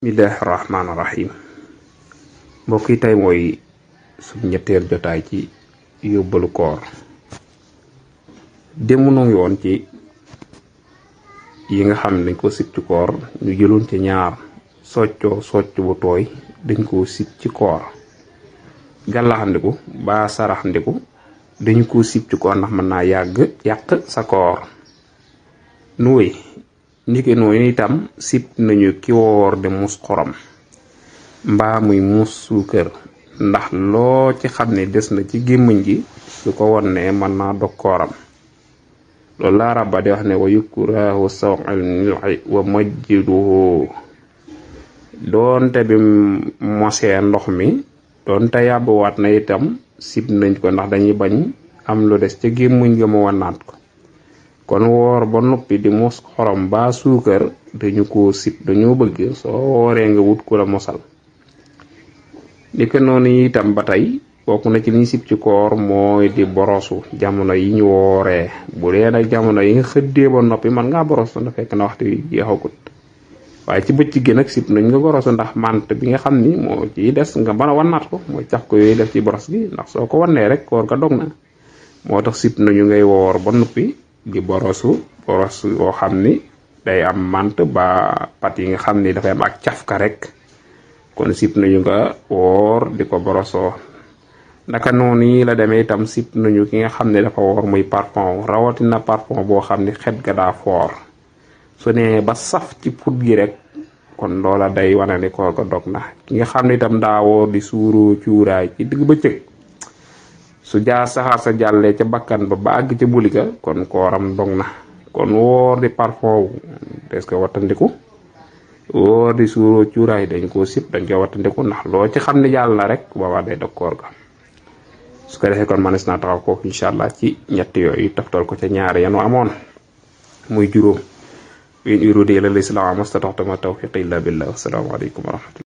Bismillahirrahmanirrahim. Mbokk yi tey mooy suñu ñetteel jotaay ci yóbbalu koor. Démb nu ngi woon ci yi nga xam ne dañ ko sib ci koor ñu jëloon ci ñaar socc bu tooy dañ ko sib ci koor. Gàllaxandiku ba saraxandiku dañ ko sib ci koor ndax mën naa yàq sa koor. nuy niki noonu itam sib nañu ki woor de mus xorom mbaa muy mus suukër ndax loo ci xam ne des na ci gémmiñ gi su ko wonne mën naa dog kooram. loolu la rabba di wax ne wa yukrahu saw'al milhi wa majjiduhu doonte bi mosee ndox mi doonte yàbbuwaat na itam sib nañ ko ndax dañuy bañ am lu des ca gémmiñ ga mu wannaat ko. kon woor ba noppi di mos xorom ba suukar dañu ko sib dañoo bëgg soo wooree nga wut ku la mosal. ni ko noonu itam ba tey bokk na ci liñ sib ci koor mooy di borosu jamono yi ñu wooree bu dee nag jamono yi nga xëddee ba noppi man ngaa borosu na fekk na waxtu yi jeexagut waaye ci bëccëg gi nag sib nañ nga borosu ndax mant bi nga xam ni moo ciy des nga mën a wannaat ko mooy cax ko yooyu def ci boros gi ndax soo ko wannee rek koor ga dog na. moo tax sib nañu ngay woor ba noppi di boros boo xam ni day am mant ba pat yi nga xam ni dafay am ak cafka rek kon sib nañu nga woor di ko borosoo. naka noonu yi la demee itam sib nañu ki nga xam ne dafa woor muy parfum rawatina parfum boo xam ni xet ga daa foor su ne ba saf ci put gi rek kon loola day wane ni koor ga dog na. ki nga xam ne itam daa woor di suuroo cuuraay ci digg bëccëg su jaa saxaar sa jàllee ca bakkan ba àgg ca bulika kon kooram dog na. kon woor di parfum des ko wattandiku woor di suuroo cuuraay dañ koo sib dañ ko wattandiku ndax loo ci xam ne jàll na rek boobaa day dog koor ga. su ko defee kon manes naa taxaw foofu incha allah ci ñett yooyu taftal ko ca ñaar yanu amoon muy juróom. in uriidu illa al-islaaha mastata'tu wa ma tawfiiqi illa billah. Assalaamu aleykum wa rahmatullah.